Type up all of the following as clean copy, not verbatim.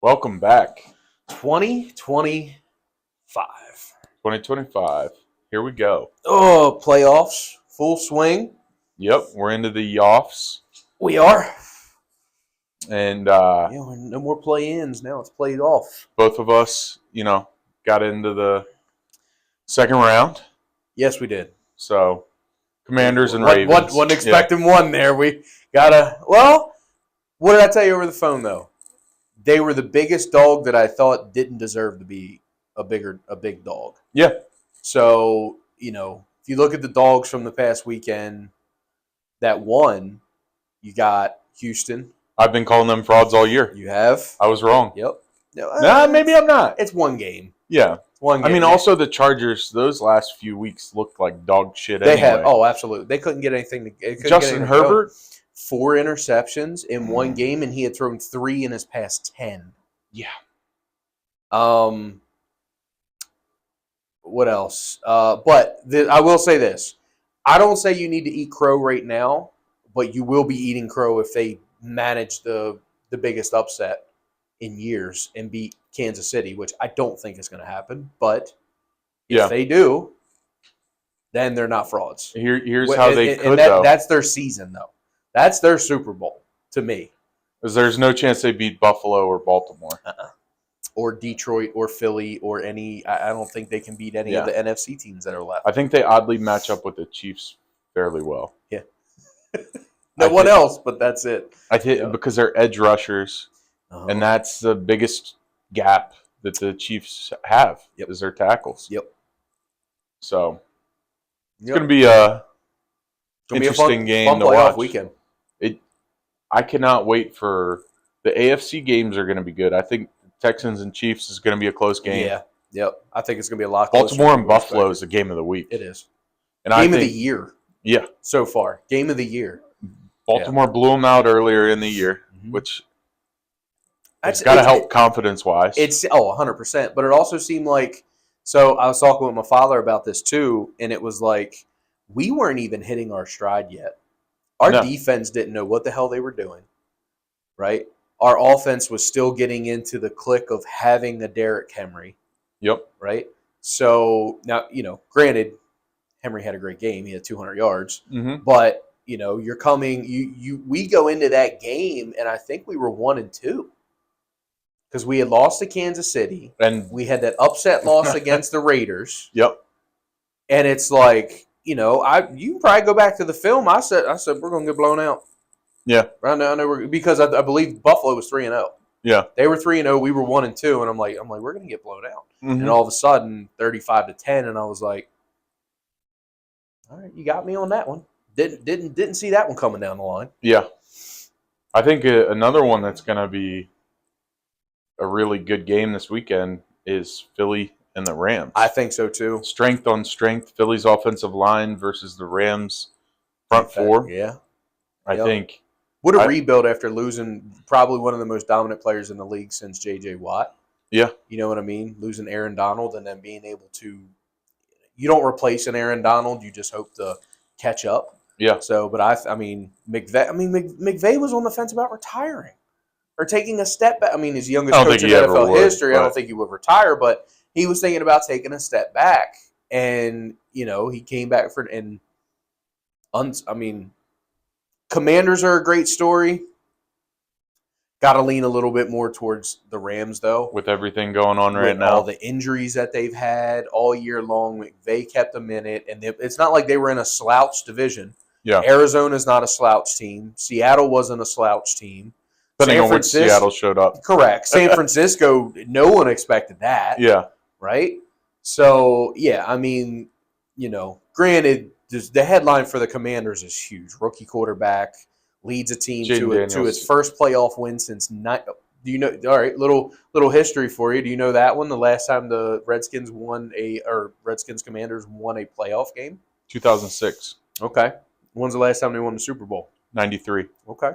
Welcome back. 2025. 2025. Here we go. Oh, playoffs, full swing. Yep, we're into the offs. We are. And No more play-ins now. It's played off. both of us, got into the second round. Yes, we did. So, Commanders and Ravens. Wasn't expecting one there. We gotta. Well, what did I tell you over the phone though? They were the biggest dog that I thought didn't deserve to be a big dog. Yeah. So, if you look at the dogs from the past weekend that won, you got Houston. I've been calling them frauds all year. You have? I was wrong. Yep. Maybe I'm not. It's one game. Yeah. It's one game. I mean, also the Chargers, those last few weeks looked like dog shit They anyway. have. Oh, absolutely. They couldn't get anything. Justin Herbert? 4 interceptions in one game, and he had thrown 3 in his past 10. Yeah. What else? I will say this. I don't say you need to eat crow right now, but you will be eating crow if they manage the biggest upset in years and beat Kansas City, which I don't think is going to happen. But if they do, then they're not frauds. Here's how they could, though. That's their season, though. That's their Super Bowl, to me. Because there's no chance they beat Buffalo or Baltimore. Or Detroit or Philly or any. I don't think they can beat any of the NFC teams that are left. I think they oddly match up with the Chiefs fairly well. Yeah. No one else, but that's it. I think because they're edge rushers, and that's the biggest gap that the Chiefs have is their tackles. Yep. So it's going to be a interesting game to watch. Weekend. I cannot wait for the AFC games are going to be good. I think Texans and Chiefs is going to be a close game. Yeah. Yep. I think it's going to be a lot closer. Baltimore and Buffalo is the game of the week. It is. And game of the year. Yeah. So far. Game of the year. Baltimore blew them out earlier in the year, which it's got to help confidence-wise. It's 100%. But it also seemed like, so I was talking with my father about this too, and it was like we weren't even hitting our stride yet. Our defense didn't know what the hell they were doing, right? Our offense was still getting into the click of having a Derrick Henry. Yep. Right? So, now, granted, Henry had a great game. He had 200 yards. Mm-hmm. But, you're coming we go into that game, and I think we were 1-2. Because we had lost to Kansas City. And we had that upset loss against the Raiders. Yep. And it's like, you can probably go back to the film. I said we're going to get blown out. Yeah. Right now, because I believe Buffalo was 3-0. Yeah. They were 3-0. We were 1-2, and I'm like, we're going to get blown out. Mm-hmm. And all of a sudden, 35-10, and I was like, all right, you got me on that one. Didn't see that one coming down the line. Yeah. I think another one that's going to be a really good game this weekend is Philly and the Rams. I think so too. Strength on strength. Philly's offensive line versus the Rams front four. Yeah. I think. What a rebuild after losing probably one of the most dominant players in the league since J.J. Watt. Yeah. You know what I mean? Losing Aaron Donald and then being able to – you don't replace an Aaron Donald. You just hope to catch up. Yeah. So, but McVay was on the fence about retiring or taking a step back. I mean, he's the youngest coach in NFL history. I don't think he would retire, but he was thinking about taking a step back. And, he came back Commanders are a great story. Got to lean a little bit more towards the Rams, though. With everything going on right now. All the injuries that they've had all year long, McVay kept them in it. And it's not like they were in a slouch division. Yeah. Arizona's not a slouch team. Seattle wasn't a slouch team. Depending on which Seattle showed up. Correct. San Francisco, no one expected that. Yeah. Right? So, granted, the headline for the Commanders is huge. Rookie quarterback leads a team to its first playoff win since do you know? All right, little history for you. Do you know that one? The last time the Redskins Commanders won a playoff game? 2006. Okay. When's the last time they won the Super Bowl? 93. Okay.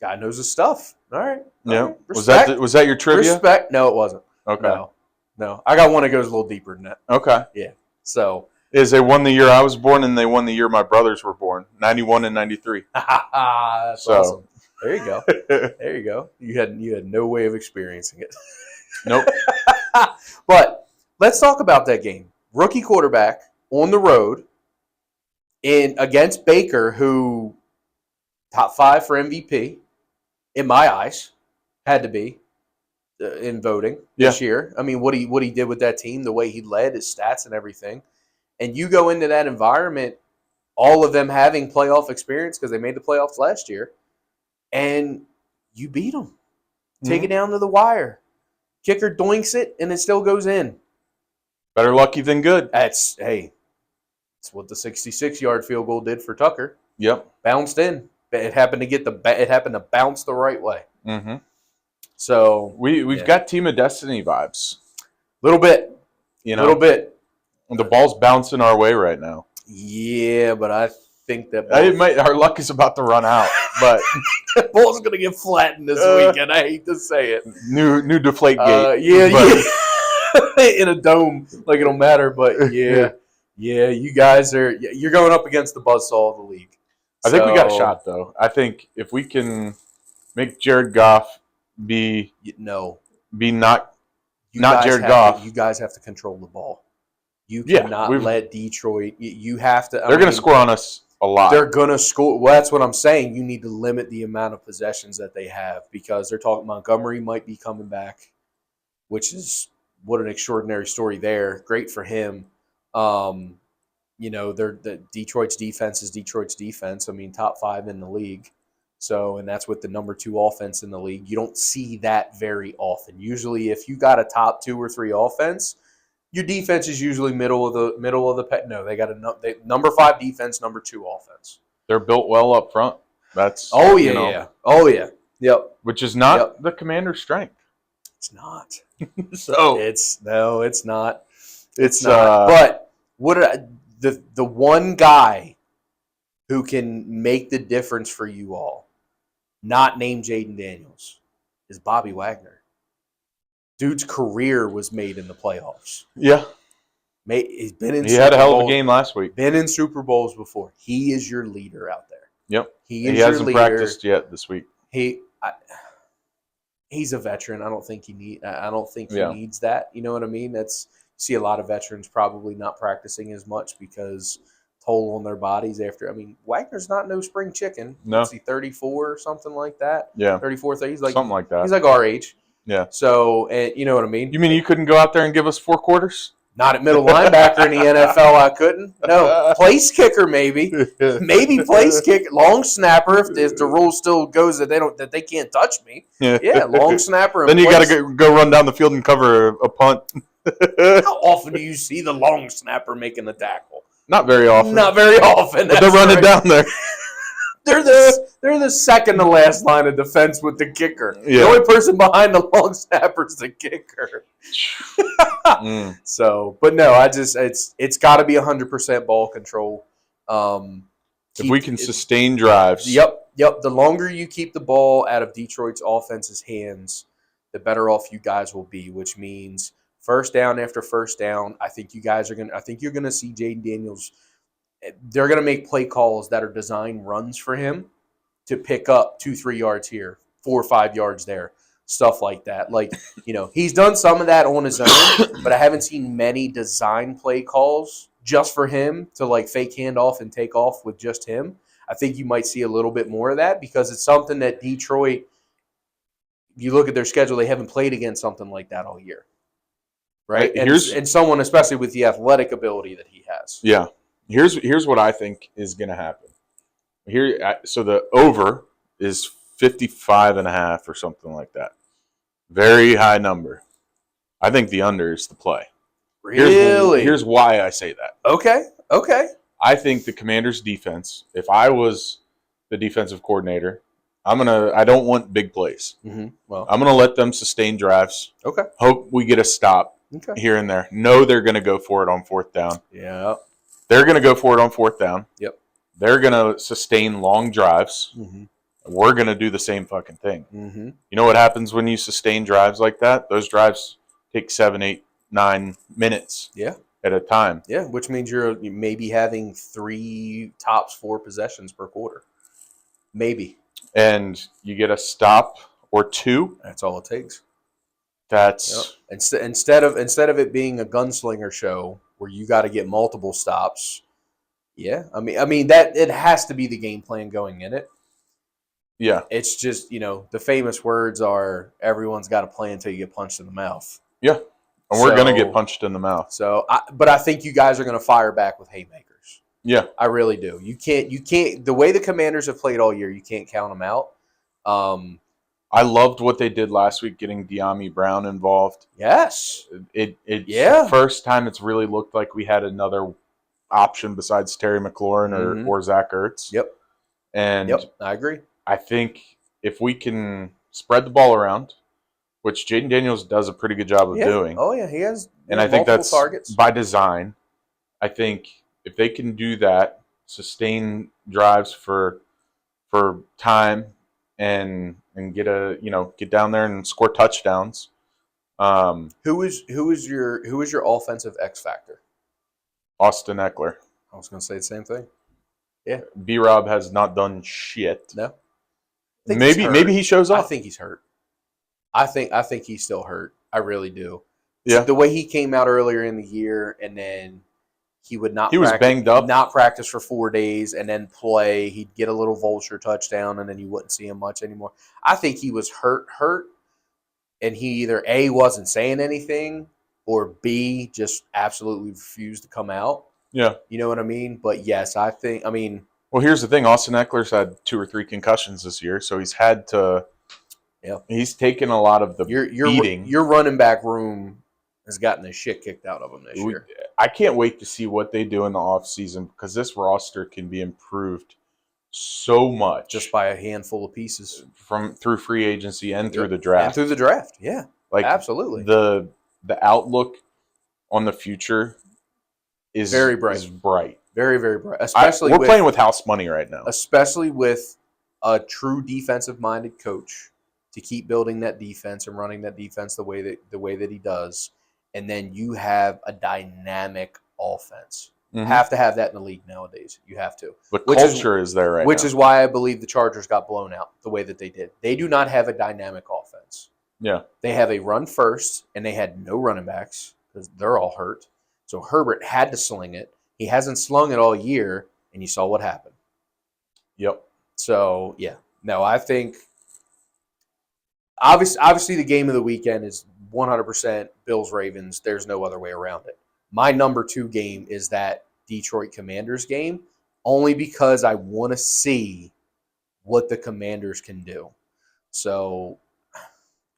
Guy knows his stuff. All right. Yeah. Right. Was that your trivia? Respect. No, it wasn't. Okay. No. I got one that goes a little deeper than that. Okay. Yeah. So. They won the year I was born, and they won the year my brothers were born, 91 and 93. That's awesome. There you go. There you go. You had no way of experiencing it. Nope. But let's talk about that game. Rookie quarterback on the road against Baker, who top 5 for MVP in my eyes had to be in voting this year. I mean, what he did with that team, the way he led, his stats and everything. And you go into that environment, all of them having playoff experience because they made the playoffs last year, and you beat them. Take it down to the wire. Kicker doinks it, and it still goes in. Better lucky than good. It's what the 66-yard field goal did for Tucker. Yep. Bounced in. It happened to bounce the right way. Mm-hmm. So we've got Team of Destiny vibes. Little bit. Little bit. The ball's bouncing our way right now. Yeah, but I think that our luck is about to run out, but the ball's going to get flattened this weekend. I hate to say it. New deflate gate. Yeah. In a dome, like it'll matter, but yeah, you guys you're going up against the buzzsaw of the league. I think we got a shot, though. I think if we can make Jared Goff be not Jared Goff. You guys have to control the ball. You cannot let Detroit. You have to. They're going to score on us a lot. They're going to score. Well, that's what I'm saying. You need to limit the amount of possessions that they have because they're talking Montgomery might be coming back, which is what an extraordinary story there. Great for him. Detroit's defense is Detroit's defense. I mean, top 5 in the league. So, and that's with the number 2 offense in the league. You don't see that very often. Usually, if you got a top 2 or 3 offense, your defense is usually middle of the pet. No, they got number 5 defense, number 2 offense. They're built well up front. That's oh yeah, yep. Which is not the Commander's strength. It's not. So it's not. It's not. But the one guy who can make the difference for you all, not named Jayden Daniels, is Bobby Wagner. Dude's career was made in the playoffs. Yeah. He's been in. He had a hell of a game last week. Been in Super Bowls before. He is your leader out there. Yep. He hasn't practiced yet this week. He's a veteran. I don't think he needs that. You know what I mean? See a lot of veterans probably not practicing as much because toll on their bodies after. I mean, Wagner's not no spring chicken. No. Is he 34 or something like that? Yeah. 34, 30. He's like something like that. He's like our age. Yeah. So, you know what I mean? You mean you couldn't go out there and give us 4 quarters? Not at middle linebacker in the NFL, I couldn't. No, place kicker maybe place kicker, long snapper if the rule still goes that they can't touch me. Yeah, long snapper. Then you got to go run down the field and cover a punt. How often do you see the long snapper making the tackle? Not very often. Not very often. But they're running down there. They're the second to last line of defense with the kicker. Yeah. The only person behind the long snapper is the kicker. So, but no, it's got to be 100% ball control. If we can sustain drives. Yep. The longer you keep the ball out of Detroit's offense's hands, the better off you guys will be. Which means first down after first down. I think you're gonna see Jayden Daniels. They're going to make play calls that are designed runs for him to pick up 2-3 yards here, 4 or 5 yards there, stuff like that. Like, he's done some of that on his own, but I haven't seen many design play calls just for him to like fake handoff and take off with just him. I think you might see a little bit more of that because it's something that Detroit, you look at their schedule, they haven't played against something like that all year. Right? And someone, especially with the athletic ability that he has. Yeah. Here's what I think is going to happen. So the over is 55.5 or something like that. Very high number. I think the under is the play. Really? Here's why I say that. Okay. I think the Commanders' defense, if I was the defensive coordinator, I don't want big plays. Mm-hmm. Well, I'm going to let them sustain drives. Okay. Hope we get a stop here and there. Know they're going to go for it on 4th down. Yeah. They're going to go for it on 4th down. Yep. They're going to sustain long drives. Mm-hmm. We're going to do the same fucking thing. Mm-hmm. You know what happens when you sustain drives like that? Those drives take 7, 8, 9 minutes at a time. Yeah, which means you're maybe having 3 tops 4 possessions per quarter. Maybe. and you get a stop or two. That's all it takes. That's Instead of it being a gunslinger show where you got to get multiple stops. Yeah, I mean that it has to be the game plan going in it. yeah, It's just the famous words are everyone's got a plan until you get punched in the mouth. yeah, and we're gonna get punched in the mouth. But I think you guys are going to fire back with haymakers. Yeah, I really do. You can't. The way the Commanders have played all year, you can't count them out. I loved what they did last week, getting De'Ami Brown involved. Yes, It's the first time it's really looked like we had another option besides Terry McLaurin or Zach Ertz. Yep, and I agree. I think if we can spread the ball around, which Jayden Daniels does a pretty good job of doing. Oh yeah, he has. And I think that's targets by design. I think if they can do that, sustain drives for time and get get down there and score touchdowns. Who is your offensive X factor? Austin Eckler. I was going to say the same thing. Yeah. B-Rob has not done shit. No. Maybe he shows up. I think he's hurt. I think he's still hurt. I really do. Yeah. So the way he came out earlier in the year and then he would not. He was banged up. Not practice for 4 days and then play. He'd get a little vulture touchdown and then you wouldn't see him much anymore. I think he was hurt, and he either A, wasn't saying anything, or B, just absolutely refused to come out. Yeah. You know what I mean? But yes, well, here's the thing. Austin Eckler's had 2 or 3 concussions this year, so he's had to. Yeah. He's taken a lot of the beating. Your running back room has gotten the shit kicked out of him this year. I can't wait to see what they do in the offseason because this roster can be improved so much just by a handful of pieces through free agency and through the draft. And through the draft, yeah, absolutely. The outlook on the future is very bright. Very, very bright. Especially we're playing with house money right now. Especially with a true defensive-minded coach to keep building that defense and running that defense the way that he does, and then you have a dynamic offense. Mm-hmm. Have to have that in the league nowadays. You have to. The culture is there right now. Which is why I believe the Chargers got blown out the way that they did. They do not have a dynamic offense. Yeah. They have a run first, and they had no running backs because they're all hurt. So Herbert had to sling it. He hasn't slung it all year, and you saw what happened. Yep. So, yeah. No, I think obviously the game of the weekend is 100% Bills-Ravens. There's no other way around it. My number 2 game is that Detroit Commanders game, only because I want to see what the Commanders can do. So,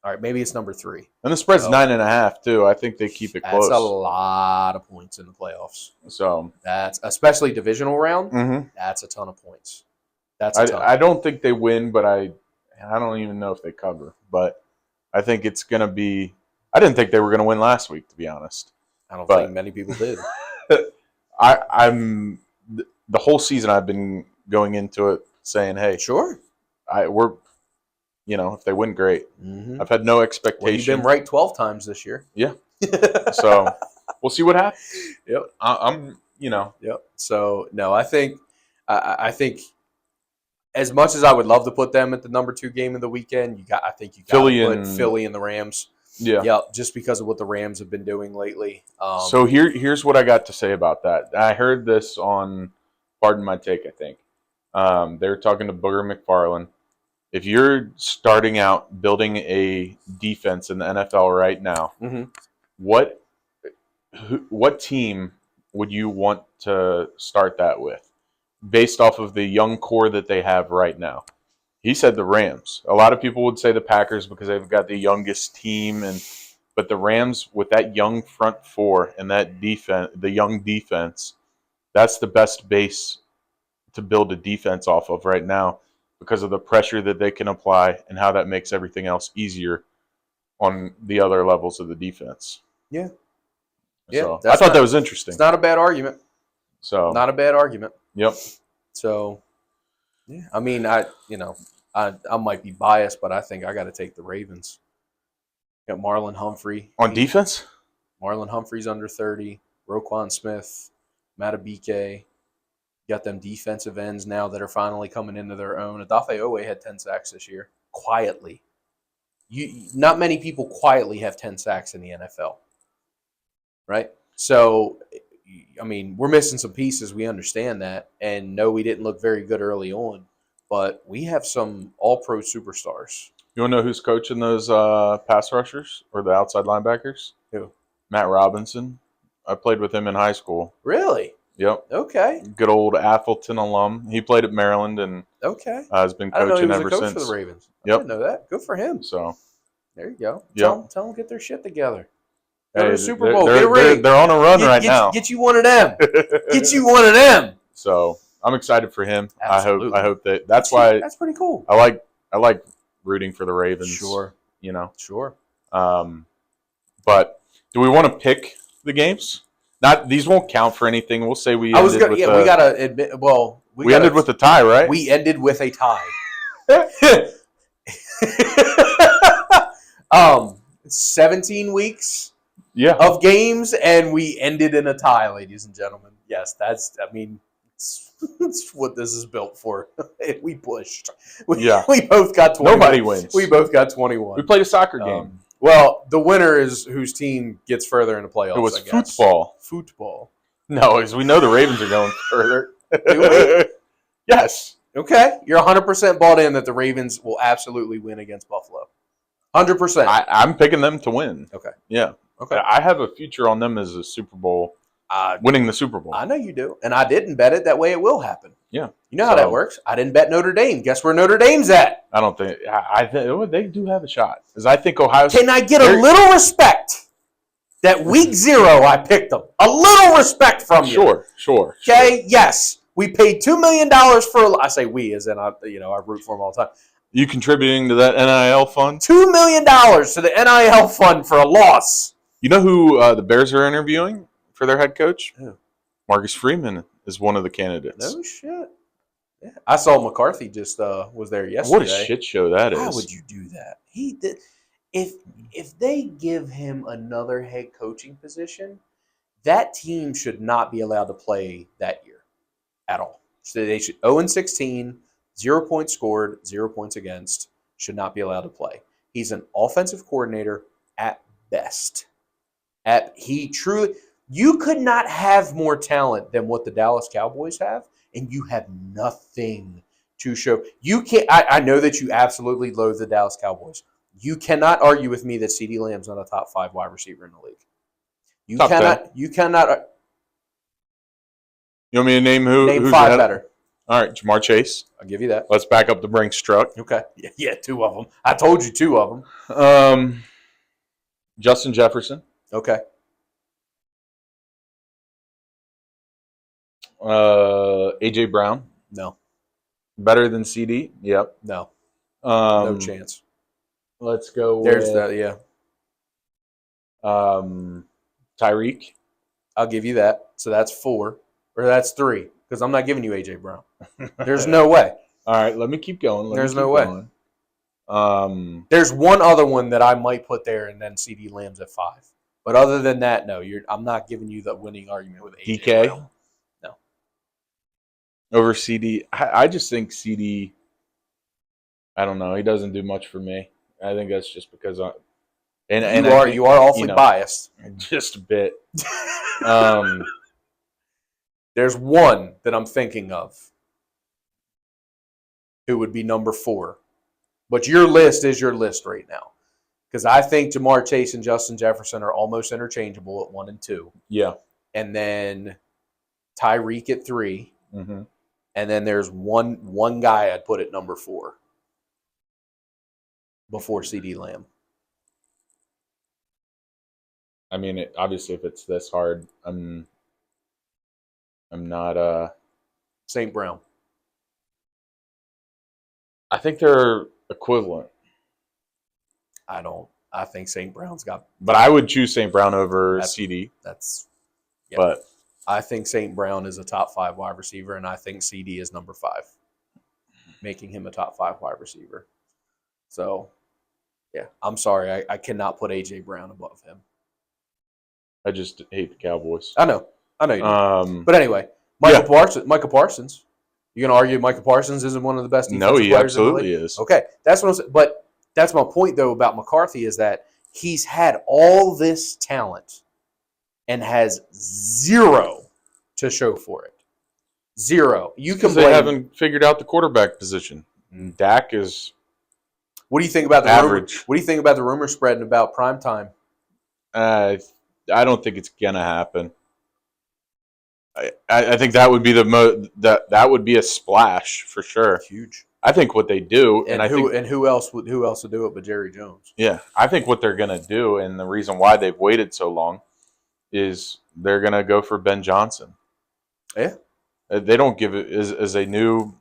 all right, maybe it's number 3. And the spread's 9.5 too. I think they keep it close. That's a lot of points in the playoffs. So that's especially divisional round. Mm-hmm. That's a ton of points. I don't think they win, but I don't even know if they cover. But I think it's going to be. I didn't think they were going to win last week, to be honest. I don't think many people did. I'm the whole season I've been going into it saying, "Hey, sure, we're." If they win, great. Mm-hmm. I've had no expectation. Well, you've been right 12 times this year. Yeah. So we'll see what happens. Yep. I'm. Yep. So no, I think as much as I would love to put them at the number 2 game of the weekend, I think you got to put Philly and the Rams. Yeah. Yep. Just because of what the Rams have been doing lately. So here's what I got to say about that. I heard this on Pardon My Take. I think they were talking to Booger McFarland. If you're starting out building a defense in the NFL right now, mm-hmm. what team would you want to start that with, based off of the young core that they have right now? He said the Rams. A lot of people would say the Packers because they've got the youngest team, but the Rams with that young front four and that defense, the young defense, that's the best base to build a defense off of right now, because of the pressure that they can apply and how that makes everything else easier on the other levels of the defense. Yeah. So I thought that was interesting. It's not a bad argument. So not a bad argument. Yep. So, yeah. I mean, I might be biased, but I think I got to take the Ravens. Got Marlon Humphrey. On defense? Marlon Humphrey's under 30. Roquan Smith. Matabike. Got them defensive ends now that are finally coming into their own. Adafe Owe had 10 sacks this year, quietly. Not many people quietly have 10 sacks in the NFL, right? So, I mean, we're missing some pieces. We understand that. And no, we didn't look very good early on, but we have some all-pro superstars. You want to know who's coaching those pass rushers or the outside linebackers? Who? Matt Robinson. I played with him in high school. Really? Yep. Okay. Good old Athelton alum. He played at Maryland and Okay. has been I didn't know he coaching was a ever coach since. for the Ravens. I Yep. didn't know that. Good for him. So there you go. Yep. Tell them get their shit together. Go hey, to the Super Bowl. They're, Get a ring. they're on a run right now. Get you one of them. Get you one of them. So I'm excited for him. Absolutely. I hope that's why that's pretty cool. I like rooting for the Ravens. Sure. You know. Sure. But do we want to pick the games? Not these won't count for anything. We'll say we. We gotta admit. Well, we ended with a tie, right? We ended with a tie. 17 weeks. Yeah. Of games, and we ended in a tie, ladies and gentlemen. Yes, it's what this is built for. We pushed. We both got 21. Nobody wins. We both got 21. We played a soccer game. Well, the winner is whose team gets further in the playoffs. It was football. Football. No, because we know the Ravens are going further. Do we? Yes. Okay. You're 100% bought in that the Ravens will absolutely win against Buffalo. 100%. I'm picking them to win. Okay. Yeah. Okay. I have a future on them as a Super Bowl, winning the Super Bowl. I know you do. And I didn't bet it. That way it will happen. Yeah. You know how that works. I didn't bet Notre Dame. Guess where Notre Dame's at? I don't think they do have a shot. Because I think Ohio State. Can I get a little respect that week 0 I picked them? A little respect from you. Sure. Okay? Yes. We paid $2 million for, I say we as in, I root for them all the time. You contributing to that NIL fund? $2 million to the NIL fund for a loss. You know who the Bears are interviewing for their head coach? Who? Marcus Freeman is one of the candidates. No shit. Yeah. I saw McCarthy just was there yesterday. What a shit show that is. How would you do that? He did. If they give him another head coaching position, that team should not be allowed to play that year at all. So they should 0-16, 0 points scored, 0 points against, should not be allowed to play. He's an offensive coordinator at best. You could not have more talent than what the Dallas Cowboys have, and you have nothing to show. You can't. I know that you absolutely loathe the Dallas Cowboys. You cannot argue with me that CeeDee Lamb's not a top 5 wide receiver in the league. You top cannot. 10. You cannot. You want me to name who? Name who's 5 ahead? better. All right, Jamar Chase. I'll give you that. Let's back up the Brinks truck. Okay. Yeah, 2 of them. I told you 2 of them. Justin Jefferson. Okay. AJ Brown. No. Better than CD. Yep. No. No chance. Let's go. There's that. Yeah. Tyreek. I'll give you that. So that's 4, or that's 3, because I'm not giving you AJ Brown. There's no way. All right, let me keep going. There's no way. There's one other one that I might put there, and then CeeDee Lamb's at 5. But other than that, no. I'm not giving you the winning argument with AJ DK. Brown. No. Over CD. I just think CD. I don't know. He doesn't do much for me. I think that's just because you are awfully biased. Just a bit. There's one that I'm thinking of who would be number 4. But your list is your list right now. Because I think Jamar Chase and Justin Jefferson are almost interchangeable at 1 and 2. Yeah. And then Tyreek at 3. Mm-hmm. And then there's one guy I'd put at number 4 before CeeDee Lamb. I mean, obviously, if it's this hard, I'm not. St. Brown. I think they're equivalent. I think St. Brown's got. But I would choose St. Brown over CD. Yeah. But I think St. Brown is a top 5 wide receiver, and I think CD is number 5, making him a top 5 wide receiver. So, yeah, I'm sorry. I cannot put A.J. Brown above him. I just hate the Cowboys. I know you do. But anyway, Michael Parsons. You're going to argue Michael Parsons isn't one of the best No, defensive he players in the league? absolutely is. Okay, that's what I'm saying. But that's my point, though, about McCarthy is that he's had all this talent and has zero to show for it. Zero. You can Because they blame. haven't figured out the quarterback position. Dak is What do you think about the average. What do you think about the rumor spreading about primetime? I don't think it's gonna happen. I think that would be that would be a splash for sure. Huge. I think what they do, And who else would do it but Jerry Jones? Yeah, I think what they're gonna do, and the reason why they've waited so long, is they're gonna go for Ben Johnson. Yeah. They don't give it as a new.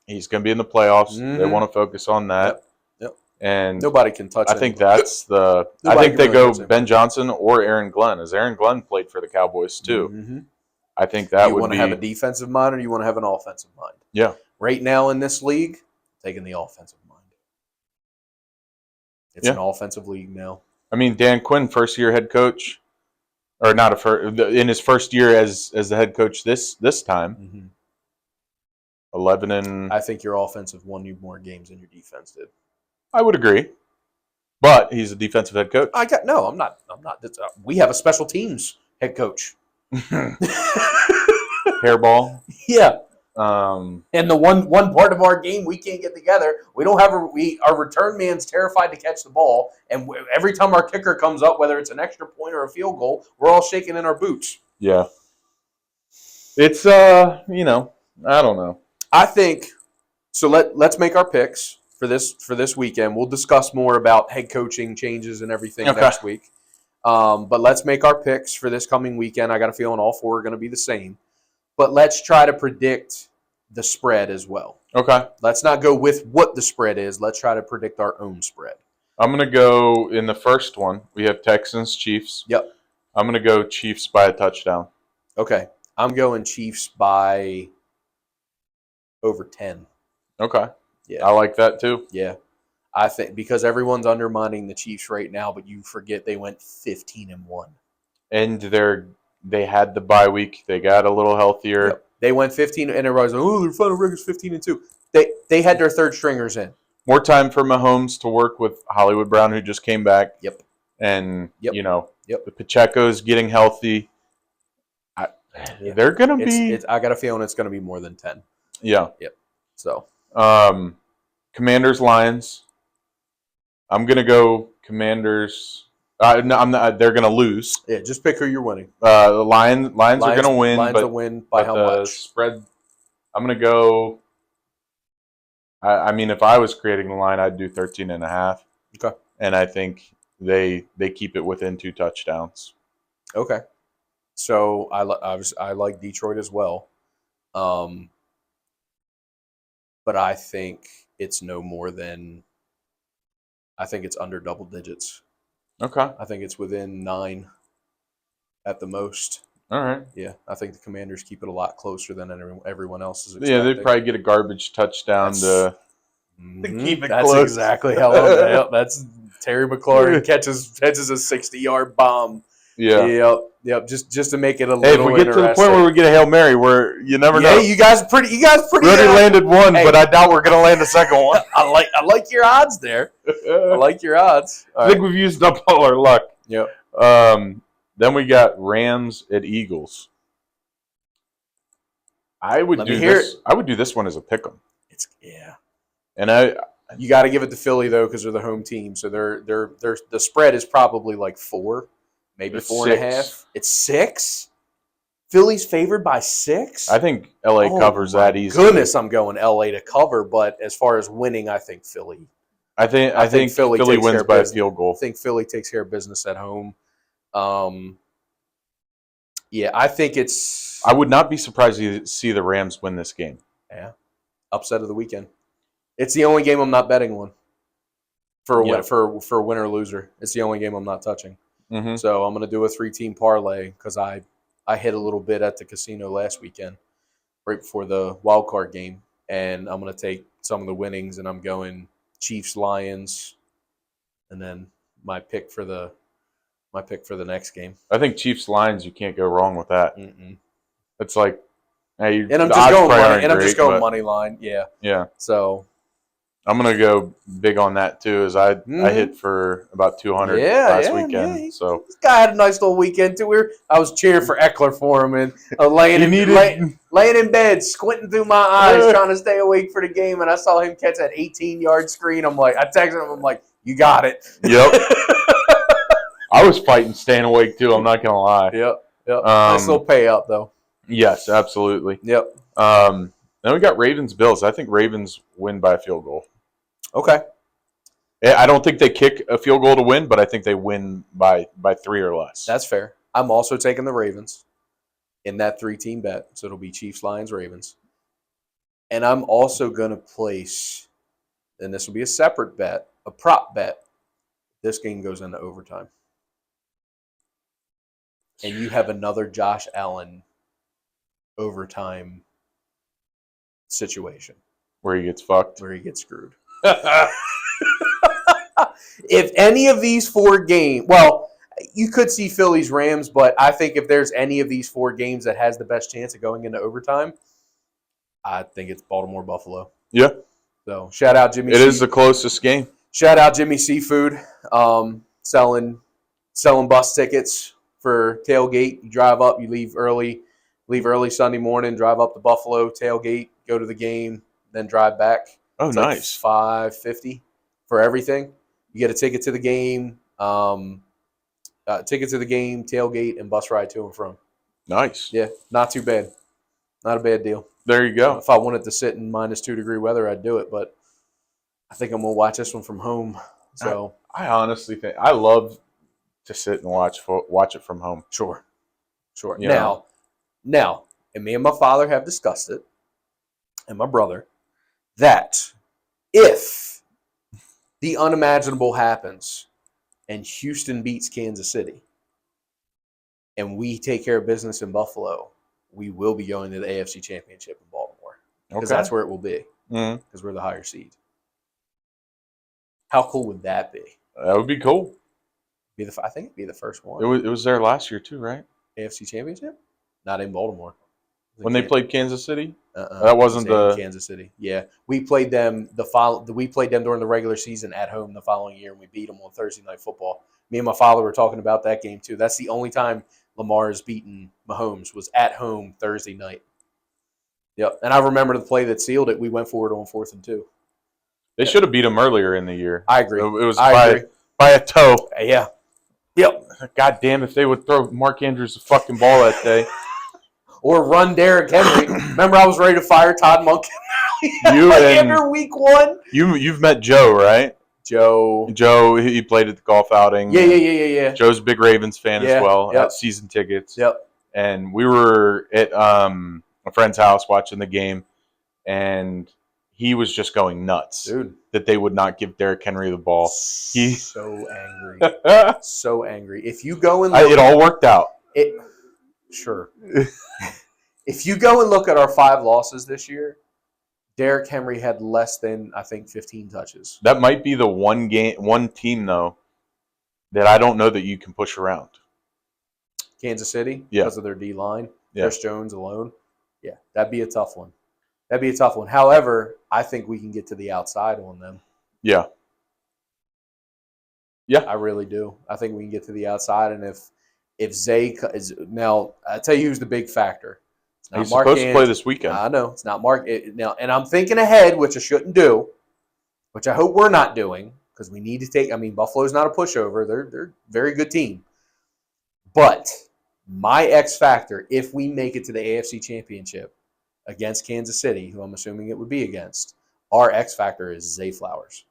He's gonna be in the playoffs. Mm-hmm. They want to focus on that. Yep. And nobody can touch. I think that's the. I think they go Ben Johnson or Aaron Glenn, as Aaron Glenn played for the Cowboys too. Mm-hmm. I think that you would want to have a defensive mind or you want to have an offensive mind? Yeah. Right now in this league, taking the offensive mind. It's an offensive league now. I mean, Dan Quinn, first year head coach, or not in his first year as the head coach this time. Mm-hmm. 11 and. I think your offensive won you more games than your defense did. I would agree, but he's a defensive head coach. I'm not. We have a special teams head coach. Hairball. Yeah. And the one part of our game we can't get together. We don't have our return man's terrified to catch the ball, and every time our kicker comes up, whether it's an extra point or a field goal, we're all shaking in our boots. Yeah. It's I don't know. I think so. Let's make our picks for this weekend. We'll discuss more about head coaching changes and everything next week. But let's make our picks for this coming weekend. I got a feeling all four are going to be the same. But let's try to predict the spread as well. Okay. Let's not go with what the spread is. Let's try to predict our own spread. I'm going to go in the first one. We have Texans, Chiefs. Yep. I'm going to go Chiefs by a touchdown. Okay. I'm going Chiefs by over 10. Okay. Yeah. I like that too. Yeah. I think because everyone's undermining the Chiefs right now, but you forget they went 15-1. And they had the bye week. They got a little healthier. Yep. They went 15, and everybody's like, "Oh, their final record's 15-2." They had their third stringers in. More time for Mahomes to work with Hollywood Brown, who just came back. Yep. And the Pacheco's getting healthy. They're gonna be. I got a feeling it's gonna be more than 10. Yeah. Yep. So. Commanders, Lions. I'm gonna go Commanders. No, I'm not. They're gonna lose. Yeah, just pick who you're winning. The Lions are gonna win. Lions will win by how much? Spread. I'm gonna go. I mean, if I was creating the line, I'd do 13.5. Okay. And I think they keep it within 2 touchdowns. Okay. So I like Detroit as well, but I think it's no more than. I think it's under double digits. Okay. I think it's within 9 at the most. All right. Yeah, I think the Commanders keep it a lot closer than everyone else is expecting. Yeah, they'd probably get a garbage touchdown to keep it That's close. Exactly how that's Terry McLaurin catches a 60-yard bomb. Yeah. Yep. Just to make it a little. Hey, if we get to the point where we get a Hail Mary, you never know. Yeah, you guys pretty. We already landed one, but I doubt we're gonna land a second one. I like your odds there. I like your odds. I think we've used up all our luck. Yep. Then we got Rams at Eagles. I would do this one as a pick'em. And you got to give it to Philly though because they're the home team, so they're the spread is probably like 4, maybe 4.5. It's 6. Philly's favored by 6. I think LA covers that easily. Goodness, I'm going LA to cover, but as far as winning, I think Philly. I think Philly wins by a field goal. I think Philly takes care of business at home. Yeah, I think it's. I would not be surprised to see the Rams win this game. Yeah, upset of the weekend. It's the only game I'm not betting on. For a winner or loser, it's the only game I'm not touching. Mm-hmm. So I'm going to do a 3-team parlay because I hit a little bit at the casino last weekend, right before the wild card game, and I'm going to take some of the winnings, and I'm going Chiefs, Lions, and then my pick for the next game. I think Chiefs, Lions. You can't go wrong with that. Mm-mm. It's like Hey, And I'm the just odds going probably money. aren't And I'm just great, going but money line. Yeah. yeah, So. I'm gonna go big on that too. As I hit for about 200 last weekend, so This guy had a nice little weekend too. I was cheering for Eckler for him, and laying in bed, squinting through my eyes, trying to stay awake for the game. And I saw him catch that 18-yard screen. I texted him. I'm like, "You got it." Yep. I was fighting staying awake too. I'm not gonna lie. Yep. Nice little payout though. Yes, absolutely. Yep. Then we got Ravens Bills. I think Ravens win by a field goal. Okay. I don't think they kick a field goal to win, but I think they win by 3 or less. That's fair. I'm also taking the Ravens in that 3-team bet. So it'll be Chiefs, Lions, Ravens. And I'm also going to place, and this will be a separate bet, a prop bet. This game goes into overtime. And you have another Josh Allen overtime situation. Where he gets fucked. Where he gets screwed. If any of these 4 games, well, you could see Phillies Rams, but I think if there's any of these 4 games that has the best chance of going into overtime, I think it's Baltimore Buffalo. Yeah. So shout out Jimmy. It is the closest game. Shout out Jimmy Seafood, selling bus tickets for tailgate. You drive up, you leave early Sunday morning, drive up to Buffalo, tailgate, go to the game, then drive back. Oh, It's nice. Like $5.50 for everything. You get a ticket to the game, tailgate, and bus ride to and from. Nice. Yeah, not too bad. Not a bad deal. There you go. If I wanted to sit in -2-degree weather, I'd do it, but I think I'm going to watch this one from home. So I honestly think I love to sit and watch it from home. Sure. You know? Now, and me and my father have discussed it, and my brother, that if the unimaginable happens and Houston beats Kansas City and we take care of business in Buffalo, we will be going to the AFC Championship in Baltimore. Because that's where it will be. Because we're the higher seed. How cool would that be? That would be cool. I think it'd be the first one. It was there last year too, right? AFC Championship? Not in Baltimore. When they played Kansas City? That wasn't the Kansas City. Yeah, we played them We played them during the regular season at home the following year, and we beat them on Thursday Night Football. Me and my father were talking about that game too. That's the only time Lamar has beaten Mahomes was at home Thursday night. Yep, and I remember the play that sealed it. We went for it on 4th and 2. They should have beat him earlier in the year. I agree. It was by a toe. Yeah. Yep. God damn, if they would throw Mark Andrews the fucking ball that day. Or run Derrick Henry. Remember, I was ready to fire Todd Monken after week 1. You've met Joe, right? Joe, he played at the golf outing. Yeah. Joe's a big Ravens fan as well. Yep. Got season tickets. Yep. And we were at a friend's house watching the game, and he was just going nuts. Dude. That they would not give Derrick Henry the ball. He's so angry. So angry. If you go and look, it all worked out. Sure. If you go and look at our 5 losses this year, Derrick Henry had less than, I think, 15 touches. That might be the one team, though, that I don't know that you can push around. Kansas City? Yeah. Because of their D-line. Yeah. Chris Jones alone. Yeah, that'd be a tough one. However, I think we can get to the outside on them. Yeah. Yeah. I really do. I think we can get to the outside, and if Zay is now, I tell you who's the big factor. It's not He's Mark supposed to play this weekend. I know it's not Mark now, and I'm thinking ahead, which I shouldn't do, which I hope we're not doing because we need to take. I mean, Buffalo's not a pushover; they're a very good team. But my X factor, if we make it to the AFC Championship against Kansas City, who I'm assuming it would be against, our X factor is Zay Flowers.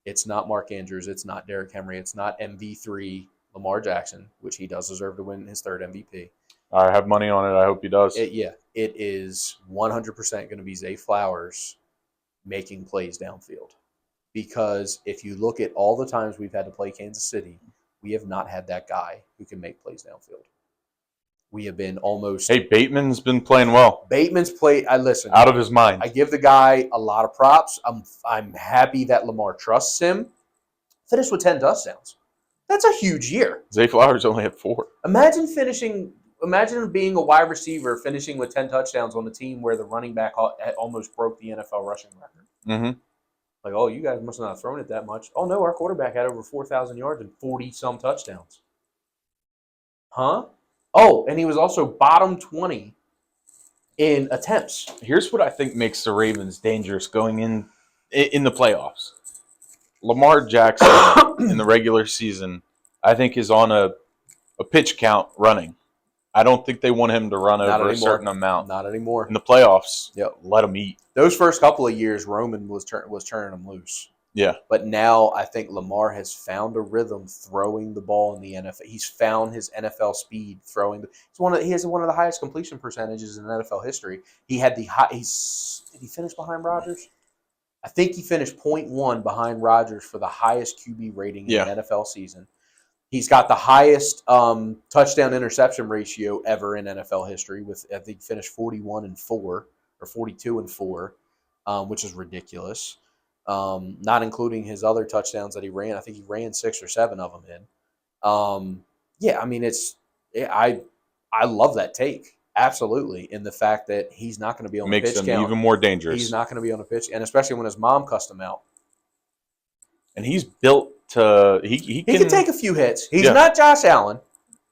It's not Mark Andrews. It's not Derrick Henry. It's not MV3 Lamar Jackson, which he does deserve to win his 3rd MVP. I have money on it. I hope he does. It is 100% going to be Zay Flowers making plays downfield. Because if you look at all the times we've had to play Kansas City, we have not had that guy who can make plays downfield. We have been almost... Hey, Bateman's been playing well. Bateman's played... Listen. Out of his mind. I give the guy a lot of props. I'm happy that Lamar trusts him. Finished with 10 touchdowns. That's a huge year. Zay Flowers only had 4. Imagine finishing imagine being a wide receiver finishing with 10 touchdowns on the team where the running back almost broke the NFL rushing record. Mm-hmm. Like, oh, you guys must not have thrown it that much. Oh, no, our quarterback had over 4,000 yards and 40-some touchdowns. Huh? Oh, and he was also bottom 20 in attempts. Here's what I think makes the Ravens dangerous going in the playoffs. Lamar Jackson in the regular season, I think, is on a pitch count running. I don't think they want him to run over a certain amount. Not anymore. In the playoffs, Yep. let him eat. Those first couple of years, Roman was turning them loose. Yeah. But now I think Lamar has found a rhythm throwing the ball in the NFL. He's found his NFL speed throwing. He has one of the highest completion percentages in NFL history. He had the high. Did he finish behind Rodgers? I think he finished 0.1 behind Rodgers for the highest QB rating in an NFL season. He's got the highest touchdown interception ratio ever in NFL history. With I think he finished 41-4 or 42-4, which is ridiculous. Not including his other touchdowns that he ran. I think he ran 6 or 7 of them in. I mean, I love that take. Absolutely. In the fact that he's not going to be on the pitch count. Makes him even more dangerous. He's not going to be on the pitch, and especially when his mom cussed him out. And he's built to he can take a few hits. He's not Josh Allen.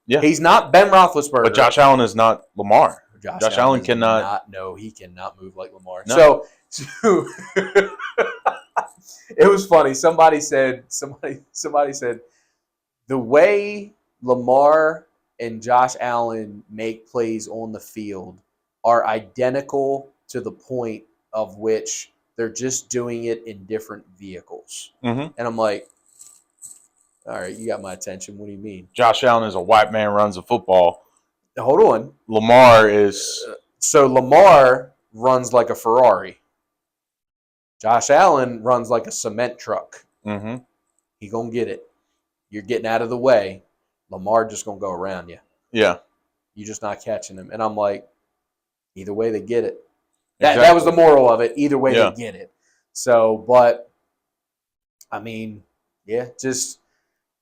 Yeah. He's not Ben Roethlisberger. But Josh Allen is not Lamar. Josh Allen cannot. No, he cannot move like Lamar. No. So it was funny. Somebody said the way Lamar and Josh Allen make plays on the field are identical to the point of which they're just doing it in different vehicles. Mm-hmm. And I'm like, all right, you got my attention. What do you mean? Josh Allen is a white man runs a football. Hold on. Lamar is... So Lamar runs like a Ferrari. Josh Allen runs like a cement truck. Mm-hmm. He going to get it. You're getting out of the way. Lamar just going to go around you. Yeah. You're just not catching him. And I'm like, either way they get it. That was the moral of it. Either way they get it. So, but, I mean, yeah, just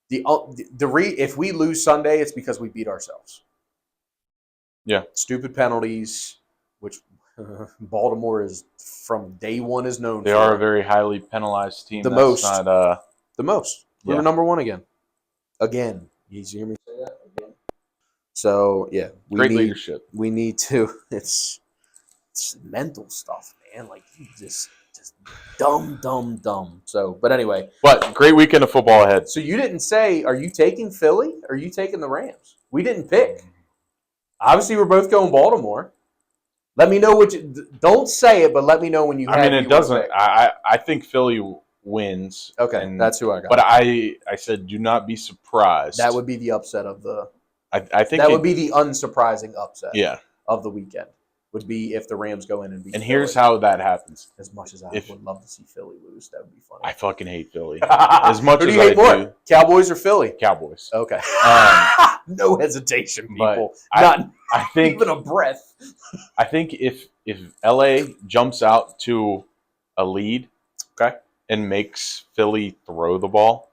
if we lose Sunday, it's because we beat ourselves. Yeah. Stupid penalties, which Baltimore is from day one is known for. They are a very highly penalized team. The most. We were number one again. Again. You hear me say that? Again. So, yeah. Great leadership. We need to. It's mental stuff, man. Like, you just dumb. So, but anyway. But great weekend of football ahead. So you didn't say, are you taking Philly or are you taking the Rams? We didn't pick. Obviously, we're both going Baltimore. Let me know what you... Don't say it, but let me know when you have... I mean, it doesn't... I think Philly wins. Okay, that's who I got. But I said do not be surprised. That would be the upset of the... I think that would be the unsurprising upset of the weekend. Would be if the Rams go in and beat And Philly. Here's how that happens. As much as I would love to see Philly lose, that would be funny. I fucking hate Philly. As much Who do as you hate I more? do. Cowboys or Philly? Cowboys. Okay. No hesitation, But people. Not I think even a breath. I think if LA jumps out to a lead, and makes Philly throw the ball,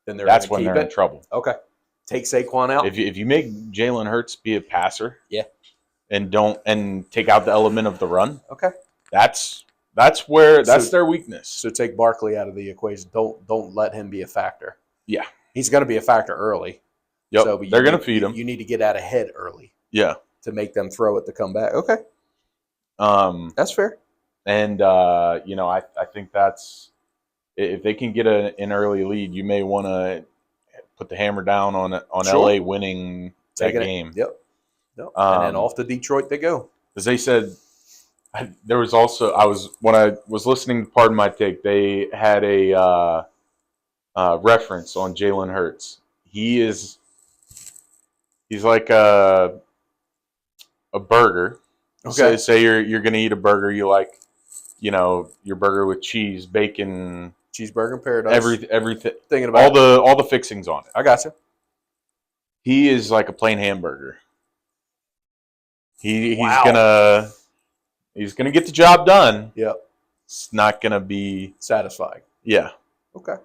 then that's when they're in trouble. Okay. Take Saquon out. If you make Jalen Hurts be a passer, and take out the element of the run, that's their weakness. So take Barkley out of the equation. Don't let him be a factor. Yeah, he's going to be a factor early. Yep, so, they're going to feed him. You need to get out ahead early. Yeah, to make them throw it to come back. Okay, that's fair. And I think that's if they can get an early lead, you may want to put the hammer down on LA winning that game. Yep. And then off to Detroit they go. As they said, there was also when I was listening to Pardon My Take, they had a reference on Jalen Hurts. He's like a burger. Okay. Say you're gonna eat a burger. You like, your burger with cheese, bacon, cheeseburger in paradise. Everything. Thinking about all the fixings on it. I gotcha. He is like a plain hamburger. He's gonna get the job done. Yep. It's not gonna be satisfying. Yeah. Okay.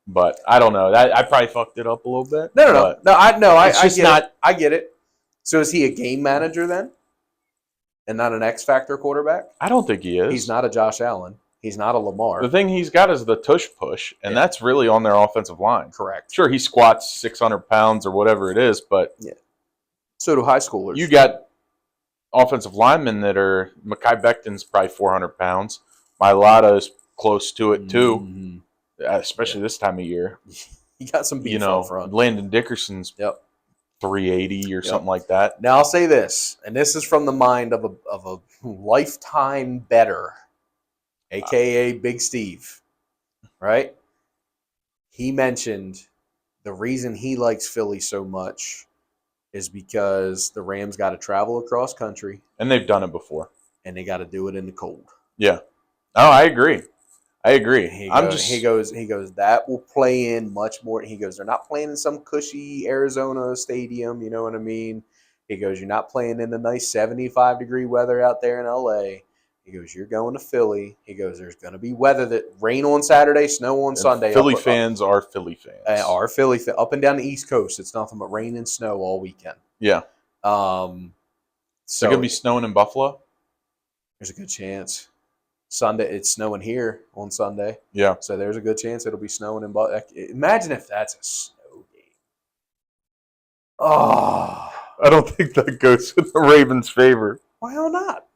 But I don't know. I probably fucked it up a little bit. No. It's just not. I get it. So is he a game manager then, and not an X factor quarterback? I don't think he is. He's not a Josh Allen. He's not a Lamar. The thing he's got is the tush push, and that's really on their offensive line. Correct. Sure, he squats 600 pounds or whatever it is, but so do high schoolers. You got offensive linemen that are Mekhi Becton's probably 400 pounds. Mailata's close to it too, especially this time of year. You got some beef up front. Landon Dickerson's 380 or something like that. Now I'll say this, and this is from the mind of a lifetime bettor, aka Big Steve, right? He mentioned the reason he likes Philly so much is because the Rams got to travel across country, and they've done it before, and they got to do it in the cold. Yeah. Oh, I agree. He goes. That will play in much more. He goes. They're not playing in some cushy Arizona stadium. You know what I mean? He goes. You're not playing in the nice 75-degree weather out there in LA. He goes. You're going to Philly. He goes. There's going to be weather that rain on Saturday, snow on Sunday. Philly fans are Philly fans. Are Philly up and down the East Coast. It's nothing but rain and snow all weekend. Yeah. So it's going to be snowing in Buffalo. There's a good chance. Sunday, it's snowing here on Sunday. Yeah. So there's a good chance it'll be snowing in Buffalo. Imagine if that's a snow game. Oh. I don't think that goes in the Ravens' favor. Why not?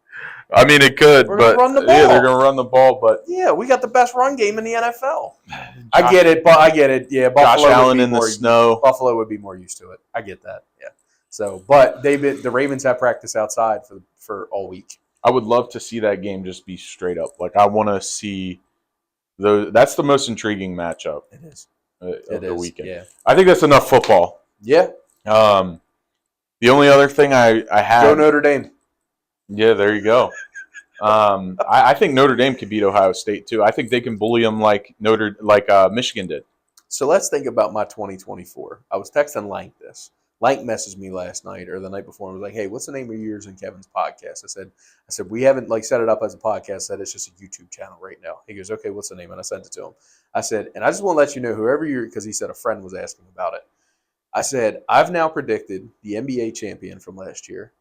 I mean, it could, but they're going to run the ball. But yeah, we got the best run game in the NFL. I get it. Yeah, Buffalo Josh Allen in the snow. Buffalo would be more used to it. I get that. Yeah. So, but the Ravens have practice outside for all week. I would love to see that game just be straight up. Like, I want to see that's the most intriguing matchup. It is. Of the weekend. Yeah. I think that's enough football. Yeah. The only other thing I had. Go Notre Dame. Yeah, there you go. I think Notre Dame could beat Ohio State too. I think they can bully them like Michigan did. So let's think about my 2024. I was texting Lank this. Lank messaged me last night or the night before and was like, "Hey, what's the name of yours and Kevin's podcast?" I said we haven't set it up as a podcast. I said it's just a YouTube channel right now. He goes, "Okay, what's the name?" And I sent it to him. I said, and I just want to let you know, whoever because he said a friend was asking about it. I said, I've now predicted the NBA champion from last year,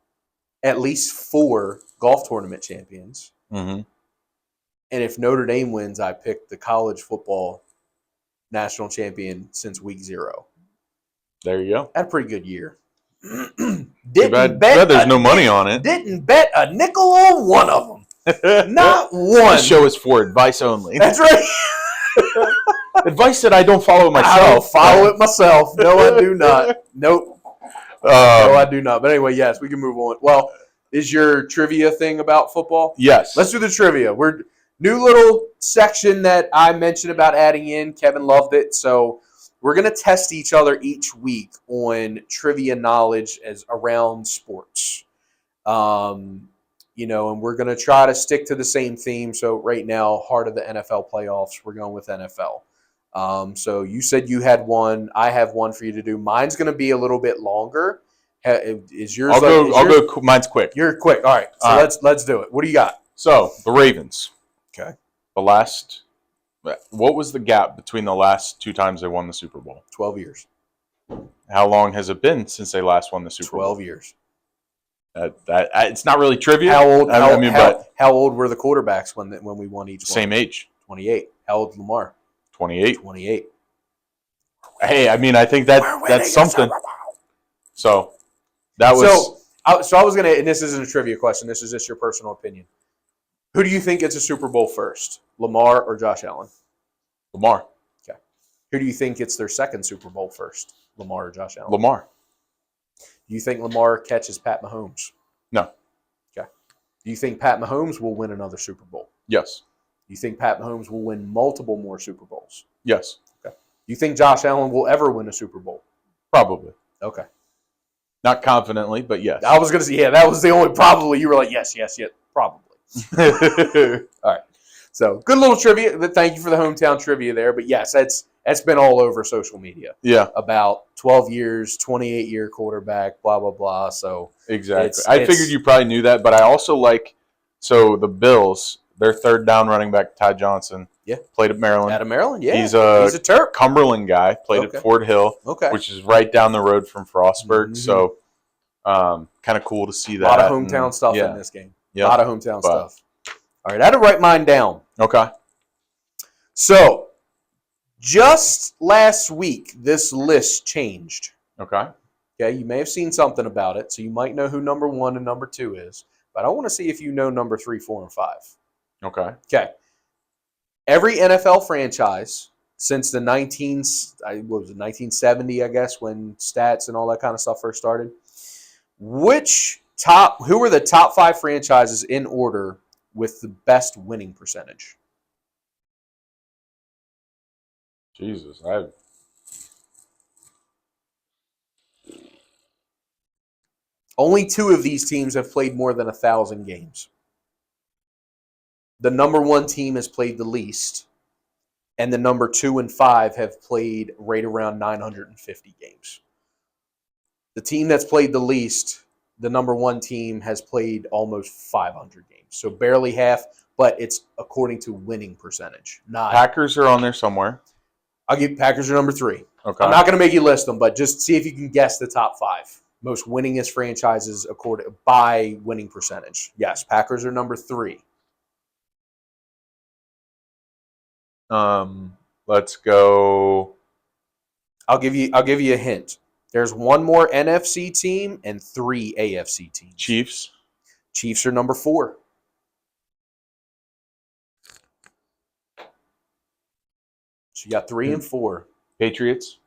at least 4 golf tournament champions. Mm-hmm. And if Notre Dame wins, I picked the college football national champion since week 0. There you go. Had a pretty good year. Didn't bet there's no money on it. Didn't bet a nickel on one of them. Not one. This show is for advice only. That's right. Advice that I don't follow myself. I don't follow it myself. No, I do not. Nope. No, I do not. But anyway, yes, we can move on. Well, is your trivia thing about football? Yes. Let's do the trivia. We're new little section that I mentioned about adding in. Kevin loved it. So we're going to test each other each week on trivia knowledge as around sports. And we're going to try to stick to the same theme. So right now, heart of the NFL playoffs, we're going with NFL. So you said you had one. I have one for you to do. Mine's going to be a little bit longer. Is yours? I'll go. Mine's quick. You're quick. All right. So let's do it. What do you got? So the Ravens. Okay. What was the gap between the last 2 times they won the Super Bowl? 12 years. How long has it been since they last won the Super Bowl? 12 years. It's not really trivia. How old were the quarterbacks when we won each one? Same age. 28. How old is Lamar? 28. 28. Hey, I mean, I think that's something. So that was. So I was gonna, and this isn't a trivia question. This is just your personal opinion. Who do you think gets a Super Bowl first, Lamar or Josh Allen? Lamar. Okay. Who do you think gets their second Super Bowl first, Lamar or Josh Allen? Lamar. Do you think Lamar catches Pat Mahomes? No. Okay. Do you think Pat Mahomes will win another Super Bowl? Yes. Do you think Pat Mahomes will win multiple more Super Bowls? Yes. Okay. Do you think Josh Allen will ever win a Super Bowl? Probably. Okay. Not confidently, but yes. I was going to say, yeah, that was the only probably. You were like, yes, probably. All right. So good little trivia. Thank you for the hometown trivia there. But yes, that's been all over social media. Yeah. About 12 years, 28-year quarterback, blah, blah, blah. So exactly. I figured you probably knew that, but I also so the Bills, their third down running back, Ty Johnson. Yeah. Played at Maryland. Out of Maryland, yeah. He's a Terp. Cumberland guy. Played at Fort Hill, which is right down the road from Frostburg. So kind of cool to see that. A lot of hometown stuff in this game. A lot of hometown stuff. All right, I had to write mine down. Okay. So, just last week, this list changed. Okay. Okay, you may have seen something about it, so you might know who number 1 and number 2 is. But I want to see if you know number 3, 4, and 5. Okay. Okay. Every NFL franchise since the 1970, I guess, when stats and all that kind of stuff first started. Who are the top 5 franchises in order with the best winning percentage? Jesus, Only 2 of these teams have played more than 1,000 games. The number 1 team has played the least, and the number 2 and 5 have played right around 950 games. The team that's played the least, the number 1 team, has played almost 500 games. So barely half, but it's according to winning percentage. Packers are on there somewhere. I'll give Packers are number 3. Okay. I'm not going to make you list them, but just see if you can guess the top 5. Most winningest franchises by winning percentage. Yes, Packers are number 3. Let's go. I'll give you a hint. There's 1 more NFC team and 3 AFC teams. Chiefs. Chiefs are number 4. So you got 3 and 4. Patriots.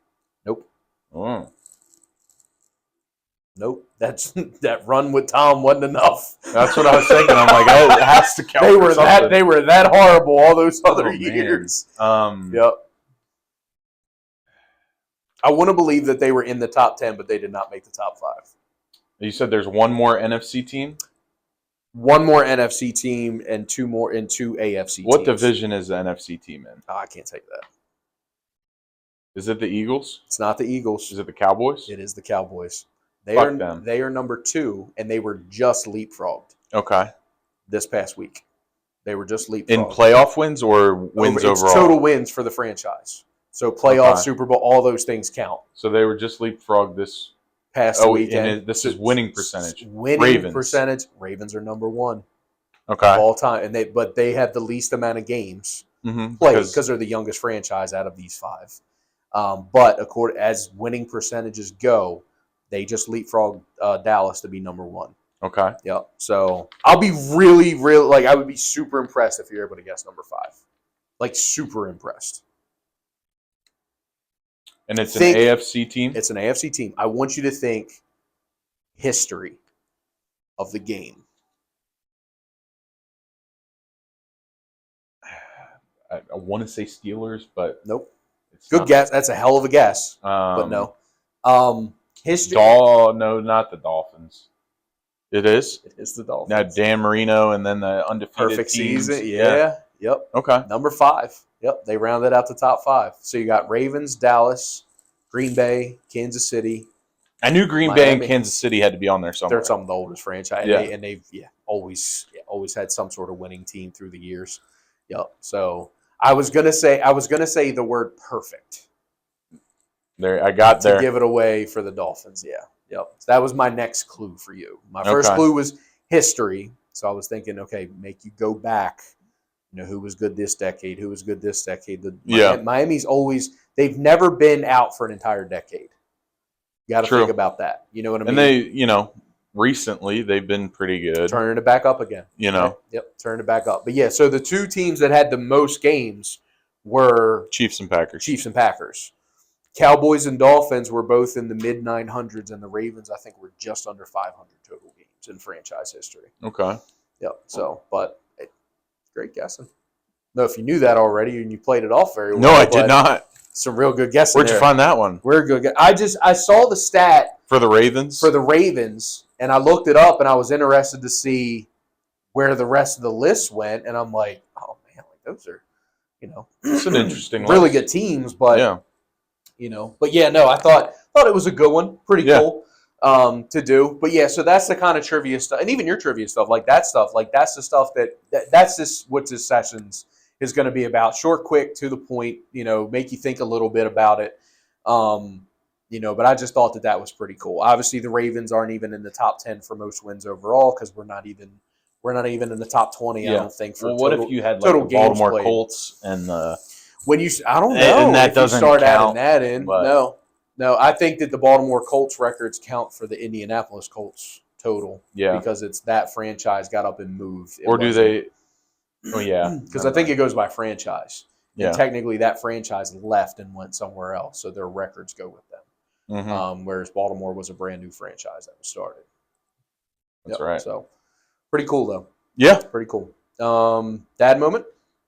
Nope. Oh. Nope. That run with Tom wasn't enough. That's what I was thinking. I'm like, oh, it has to count. They were that horrible all those other years. Yep. I want to believe that they were in the top 10, but they did not make the top 5. You said there's 1 more NFC team? 1 more NFC team and 2 AFC teams. What division is the NFC team in? Oh, I can't tell you that. Is it the Eagles? It's not the Eagles. Is it the Cowboys? It is the Cowboys. They are number 2, and they were just leapfrogged. Okay. This past week. They were just leapfrogged. In playoff wins or wins overall? It's total wins for the franchise. So playoff, Super Bowl, all those things count. So they were just leapfrogged this past weekend. And this is winning percentage. Winning percentage. Ravens are number 1. Okay. Of all time, but they have the least amount of games played because they're the youngest franchise out of these 5. But as winning percentages go, they just leapfrogged Dallas to be number 1. Okay. Yep. So I'll be really, really I would be super impressed if you're able to guess number 5. Like super impressed. And it's an AFC team? It's an AFC team. I want you to think history of the game. I want to say Steelers, but nope. Good guess. That's a hell of a guess, but no. History. No, not the Dolphins. It is? It is the Dolphins. Now Dan Marino and then the undefeated perfect teams. Season. Yeah. Yep. Okay. Number 5. Yep. They rounded out the top 5. So you got Ravens, Dallas, Green Bay, Kansas City. I knew Green Bay and Kansas City had to be on there somewhere. They're some of the oldest franchise, and they've always had some sort of winning team through the years. Yep. So I was gonna say the word perfect. There, I got there. To give it away for the Dolphins. Yeah. Yep. So that was my next clue for you. My first clue was history. So I was thinking, okay, make you go back. You know, who was good this decade? Who was good this decade? Miami's always – they've never been out for an entire decade. You got to think about that. You know what I mean? And they, recently they've been pretty good. Turning it back up again. Yep, turning it back up. But, yeah, so the 2 teams that had the most games were – Chiefs and Packers. Cowboys and Dolphins were both in the mid-900s, and the Ravens, I think, were just under 500 total games in franchise history. Okay. Yep. So, but great guessing. No, if you knew that already and you played it off very well. No, I did not. Some real good guessing. Where'd you find that one? We're good. I saw the stat for the Ravens. And I looked it up, and I was interested to see where the rest of the list went, and I'm like, oh man, those are, it's an interesting really good teams, but yeah. But yeah, no, I thought it was a good one. Pretty cool. to do. But yeah, so that's the kind of trivia stuff, and even your trivia stuff, like that stuff, like that's the stuff that's just what this sessions is going to be about. Short, quick, to the point. Make you think a little bit about it. But I just thought that was pretty cool. Obviously, the Ravens aren't even in the top 10 for most wins overall because we're not even in the top 20. Yeah. I don't think for Well, what total, if you had like total the games Baltimore played. Colts and I don't know and that if you doesn't start count, adding that in. but- No, I think that the Baltimore Colts records count for the Indianapolis Colts total. Yeah. Because it's that franchise got up and moved. Or do they? Oh yeah, because I think it goes by franchise. Yeah. And technically, that franchise left and went somewhere else, so their records go with them. Mm-hmm. Whereas Baltimore was a brand new franchise that was started. That's right. So, pretty cool though. Yeah, pretty cool. Dad moment.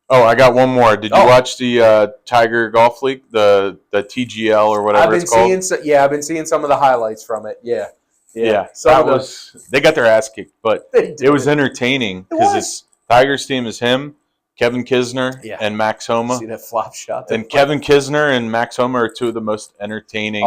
Oh, I got one more. Did you watch the Tiger Golf League, the TGL or whatever it's called? I've been seeing some of the highlights from it. Yeah. They got their ass kicked, but it was entertaining because Tiger's team is him, Kevin Kisner, and Max Homa. See that flop shot? And Kevin Kisner and Max Homa are two of the most entertaining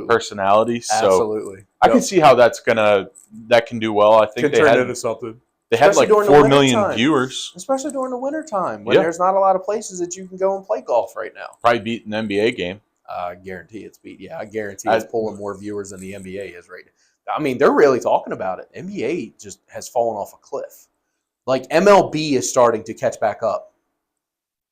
personalities. Absolutely. So I can see how that can do well. I think they turn into something. They had like 4 million viewers. Especially during the wintertime when there's not a lot of places that you can go and play golf right now. Probably beat an NBA game. I guarantee it's beat. Yeah, I guarantee it's pulling more viewers than the NBA is right now. I mean, they're really talking about it. NBA just has fallen off a cliff. Like MLB is starting to catch back up.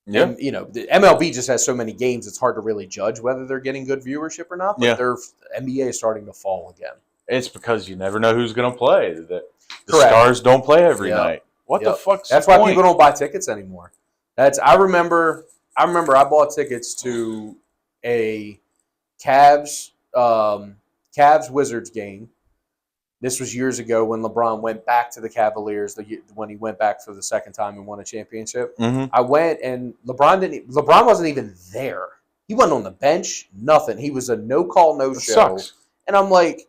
Yeah. And, the MLB just has so many games, it's hard to really judge whether they're getting good viewership or not. But their NBA is starting to fall again. It's because you never know who's going to play. The stars don't play every night. What the fuck's That's why people don't buy tickets anymore. I remember I bought tickets to a Cavs Wizards game. This was years ago when LeBron went back to the Cavaliers when he went back for the second time and won a championship. Mm-hmm. I went and LeBron wasn't even there. He wasn't on the bench, nothing. He was a no call, no show. Sucks. And I'm like,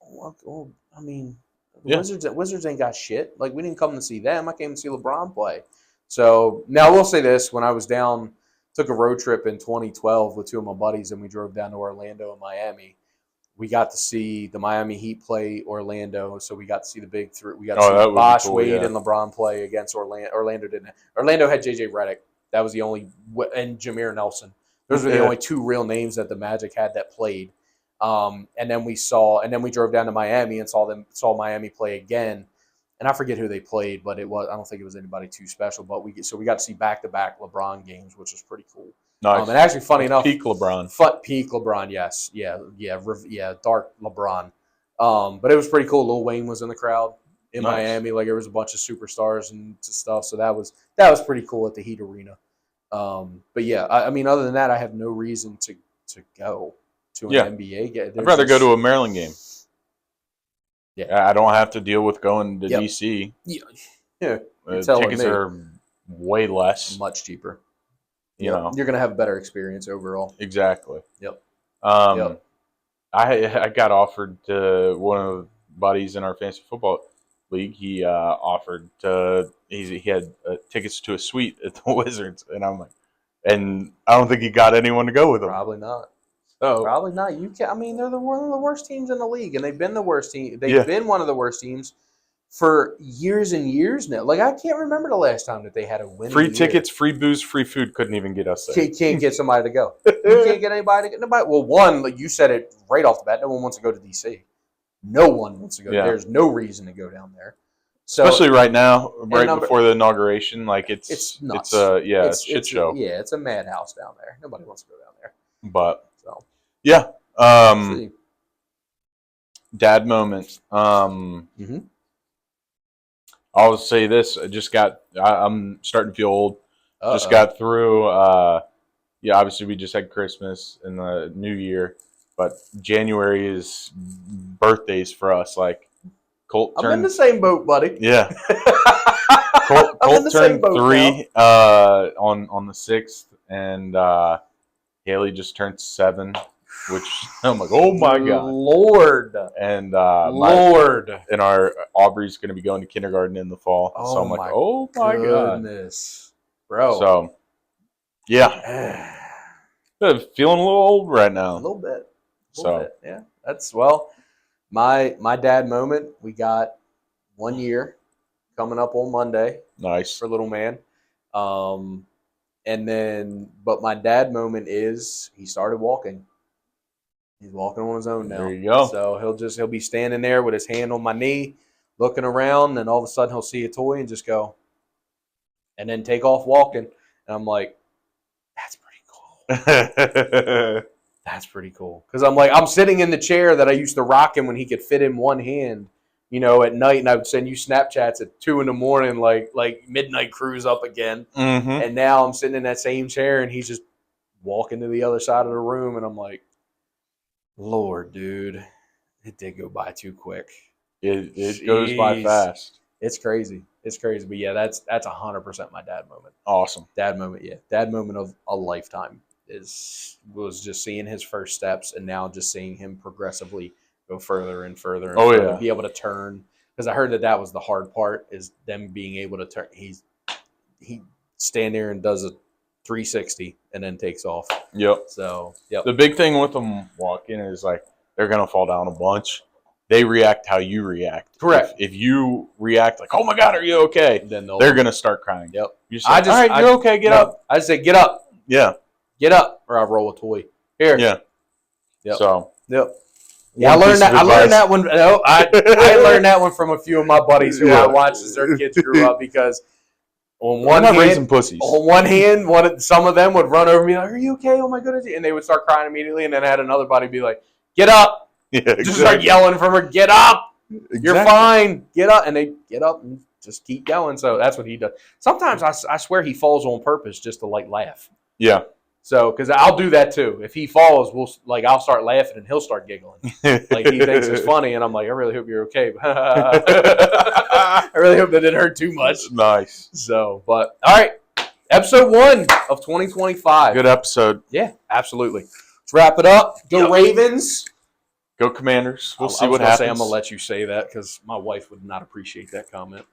I mean, Wizards ain't got shit. Like, we didn't come to see them. I came to see LeBron play. So now I will say this: when I was down, took a road trip in 2012 with two of my buddies, and we drove down to Orlando and Miami. We got to see the Miami Heat play Orlando, so we got to see the big three. We got to see Bosh, Wade, and LeBron play against Orlando. Orlando had JJ Redick. That was the only, and Jameer Nelson. Those were the only two real names that the Magic had that played. And then we drove down to Miami and saw Miami play again. And I forget who they played, but I don't think it was anybody too special. But we got to see back-to-back LeBron games, which was pretty cool. Nice. And actually, funny enough, peak LeBron. Peak LeBron, yes, yeah, dark LeBron. But it was pretty cool. Lil Wayne was in the crowd in Miami. Like, there was a bunch of superstars and stuff. So that was pretty cool at the Heat Arena. But yeah, I mean, other than that, I have no reason to go to an NBA game. I'd rather go to a Maryland game. Yeah, I don't have to deal with going to DC. Yeah, tickets are way less, much cheaper. You know, you're gonna have a better experience overall. Exactly. Yep. I got offered to one of the buddies in our fantasy football league. He offered he had tickets to a suite at the Wizards, and I'm like, and I don't think he got anyone to go with him. Probably not. So probably not. You can. I mean, they're one of the worst teams in the league, and they've been the worst team. They've been one of the worst teams for years and years now. Like, I can't remember the last time that they had a winning free tickets, free booze, free food couldn't even get us there. Can't get somebody to go. You can't get anybody to get nobody. Well, one, like you said it right off the bat, no one wants to go to DC. No one wants to go. There's no reason to go down there. So, especially right now, before the inauguration, like it's nuts. It's a shit show. Yeah, it's a madhouse down there. Nobody wants to go down there. But so yeah, dad moment. I'll say this: I'm starting to feel old. Just got through. Obviously we just had Christmas and the New Year, but January is birthdays for us. Like Colt I'm in the same boat, buddy. Yeah. Colt turned 3 on the 6th, and Haley just turned 7, which I'm like, oh my god, Lord, and Lord, and our Aubrey's going to be going to kindergarten in the fall, so I'm like, oh my goodness, bro. So yeah, feeling a little old right now, a little bit. Yeah, that's well. My dad moment, we got 1 year coming up on Monday Nice. for little man. And then, but my dad moment is he started walking. He's walking on his own now. There you go. So he'll be standing there with his hand on my knee, looking around, and all of a sudden he'll see a toy and just go, and then take off walking. And I'm like, that's pretty cool. That's pretty cool. Because I'm sitting in the chair that I used to rock him when he could fit in one hand, at night, and I would send you Snapchats at 2 a.m, like midnight cruise up again. Mm-hmm. And now I'm sitting in that same chair, and he's just walking to the other side of the room, and I'm like, Lord, dude, it did go by too quick. It goes by fast. It's crazy. But yeah, that's 100% my dad moment. Awesome. Dad moment, yeah. Dad moment of a lifetime was just seeing his first steps, and now just seeing him progressively go further and further and further, be able to turn. Because I heard that was the hard part, is them being able to turn. He stand there and does a 360 and then takes off. Yep. So, yep. The big thing with them walking is like they're gonna fall down a bunch. They react how you react. Correct. If you react like, "Oh my God, are you okay?" Then they're gonna start crying. Yep. You say, "All right, you're okay. Get up." I just say, "Get up." Yeah. Get up, or I roll a toy. Here. Yeah. Yep. So. Yep. Yeah, I learned that one. No, I learned that one from a few of my buddies who I watched as their kids grew up, because on one hand, raising pussies. On one hand, some of them would run over me like, "Are you okay? Oh my goodness!" And they would start crying immediately. And then I had another buddy be like, "Get up!" Yeah, exactly. Just start yelling from her, "Get up! Exactly. You're fine. Get up!" And they get up and just keep going. So that's what he does. Sometimes I swear he falls on purpose just to laugh. Yeah. So, because I'll do that too. If he falls, I'll start laughing and he'll start giggling. Like he thinks it's funny, and I'm like, I really hope you're okay. I really hope that didn't hurt too much. Nice. So, but all right, episode 1 of 2025. Good episode. Yeah, absolutely. Let's wrap it up. Go Ravens. Go Commanders. We'll see what happens. I'm gonna let you say that because my wife would not appreciate that comment.